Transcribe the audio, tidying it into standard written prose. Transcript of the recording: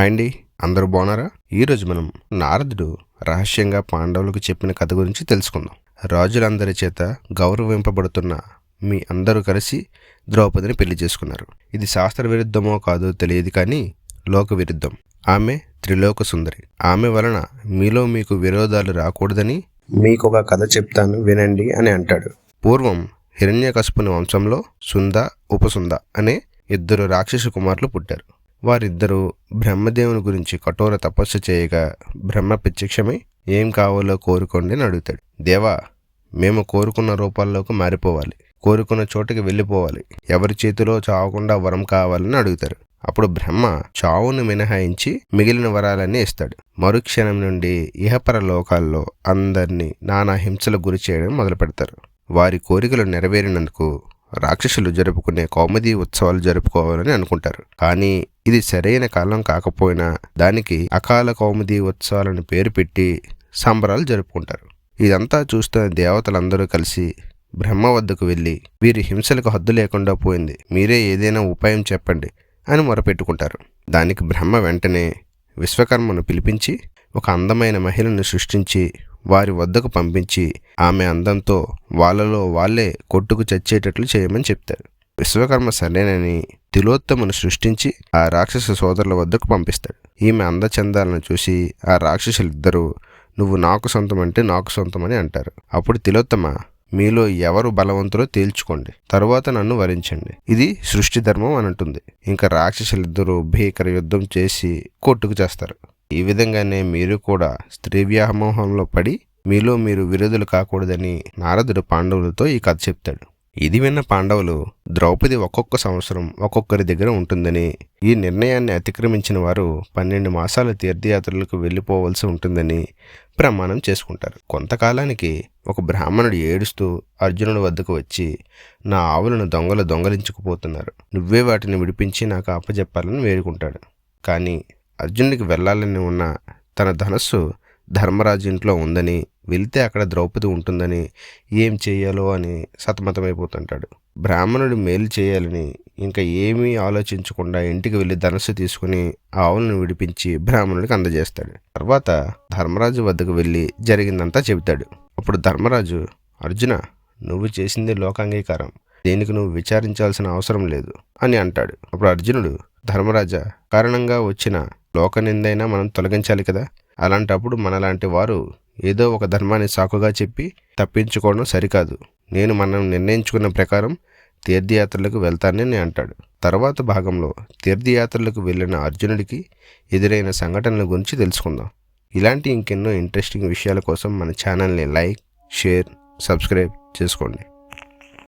Hi అండి, అందరూ బాగున్నారా? ఈరోజు మనం నారదుడు రహస్యంగా పాండవులకు చెప్పిన కథ గురించి తెలుసుకుందాం. రాజులందరి చేత గౌరవింపబడుతున్న మీ అందరూ కలిసి ద్రౌపదిని పెళ్లి చేసుకున్నారు. ఇది శాస్త్ర విరుద్ధమో కాదో తెలియదు, కానీ లోక విరుద్ధం. ఆమె త్రిలోక సుందరి. ఆమె వలన మీలో మీకు విరోధాలు రాకూడదని మీకు ఒక కథ చెప్తాను, వినండి అని అంటాడు. పూర్వం హిరణ్యకశిపుని వంశంలో సుంద, ఉపసుంద అనే ఇద్దరు రాక్షస కుమారులు పుట్టారు. వారిద్దరూ బ్రహ్మదేవుని గురించి కఠోర తపస్సు చేయగా బ్రహ్మ ప్రత్యక్షమై ఏం కావాలో కోరుకోండి అని అడుగుతాడు. దేవా, మేము కోరుకున్న రూపాల్లోకి మారిపోవాలి, కోరుకున్న చోటుకి వెళ్ళిపోవాలి, ఎవరి చేతిలో చావకుండా వరం కావాలని అడుగుతారు. అప్పుడు బ్రహ్మ చావును మినహాయించి మిగిలిన వరాలన్నీ ఇస్తాడు. మరుక్షణం నుండి ఇహపర లోకాల్లో అందరినీ నానా హింసలకు గురి చేయడం మొదలు పెడతారు. వారి కోరికలు నెరవేరినందుకు రాక్షసులు జరుపుకునే కౌముది ఉత్సవాలు జరుపుకోవాలని అనుకుంటారు. కానీ ఇది సరైన కాలం కాకపోయినా దానికి అకాల కౌముది ఉత్సవాలను పేరు పెట్టి సంబరాలు జరుపుకుంటారు. ఇదంతా చూస్తున్న దేవతలందరూ కలిసి బ్రహ్మ వద్దకు వెళ్ళి, వీరి హింసలకు హద్దు లేకుండా పోయింది, మీరే ఏదైనా ఉపాయం చెప్పండి అని మొరపెట్టుకుంటారు. దానికి బ్రహ్మ వెంటనే విశ్వకర్మను పిలిపించి ఒక అందమైన మహిళను సృష్టించి వారి వద్దకు పంపించి ఆమె అందంతో వాళ్ళలో వాళ్ళే కొట్టుకు చచ్చేటట్లు చేయమని చెప్తారు. విశ్వకర్మ సరేనని తిలోత్తమును సృష్టించి ఆ రాక్షస సోదరుల వద్దకు పంపిస్తాడు. ఈమె అందచందాలను చూసి ఆ రాక్షసులిద్దరూ నువ్వు నాకు సొంతం అంటే నాకు సొంతమని అంటారు. అప్పుడు తిలోత్తమ, మీలో ఎవరు బలవంతులో తేల్చుకోండి, తరువాత నన్ను వరించండి, ఇది సృష్టి ధర్మం అని అంటుంది. ఇంకా రాక్షసులిద్దరూ భీకర యుద్ధం చేసి కొట్టుకు చేస్తారు. ఈ విధంగానే మీరు కూడా స్త్రీ వ్యామోహంలో పడి మీలో మీరు విరోధులు కాకూడదని నారదుడు పాండవులతో ఈ కథ చెప్తాడు. ఇది విన్న పాండవులు ద్రౌపది ఒక్కొక్క సంవత్సరం ఒక్కొక్కరి దగ్గర ఉంటుందని, ఈ నిర్ణయాన్ని అతిక్రమించిన వారు 12 మాసాల తీర్థయాత్రలకు వెళ్ళిపోవలసి ఉంటుందని ప్రమాణం చేసుకుంటారు. కొంతకాలానికి ఒక బ్రాహ్మణుడు ఏడుస్తూ అర్జునుడి వద్దకు వచ్చి, నా ఆవులను దొంగలు దొంగలించుకుపోతున్నారు, నువ్వే వాటిని విడిపించి నాకు అప్పచెప్పాలని వేడుకుంటాడు. కానీ అర్జునుడికి వెళ్ళాలని ఉన్న తన ధనస్సు ధర్మరాజు ఇంట్లో ఉందని, వెళ్తే అక్కడ ద్రౌపది ఉంటుందని ఏం చేయాలో అని సతమతమైపోతుంటాడు. బ్రాహ్మణుడు మేలు చేయాలని ఇంకా ఏమీ ఆలోచించకుండా ఇంటికి వెళ్ళి ధనస్సు తీసుకుని ఆవులను విడిపించి బ్రాహ్మణుడికి అందజేస్తాడు. తర్వాత ధర్మరాజు వద్దకు వెళ్ళి జరిగిందంతా చెబుతాడు. అప్పుడు ధర్మరాజు, అర్జున, నువ్వు చేసింది లోకాంగీకారం, దేనికి నువ్వు విచారించాల్సిన అవసరం లేదు అని అంటాడు. అప్పుడు అర్జునుడు, ధర్మరాజా, కారణంగా వచ్చిన లోకనిందైనా మనం తొలగించాలి కదా, అలాంటప్పుడు మనలాంటి వారు ఏదో ఒక ధర్మాన్ని సాకుగా చెప్పి తప్పించుకోవడం సరికాదు, నేను మనం నిర్ణయించుకున్న ప్రకారం తీర్థయాత్రలకు వెళ్తానని అంటాడు. తర్వాత భాగంలో తీర్థయాత్రలకు వెళ్ళిన అర్జునుడికి ఎదురైన సంఘటనల గురించి తెలుసుకుందాం. ఇలాంటి ఇంకెన్నో ఇంట్రెస్టింగ్ విషయాల కోసం మన ఛానల్ని లైక్, షేర్, సబ్స్క్రైబ్ చేసుకోండి.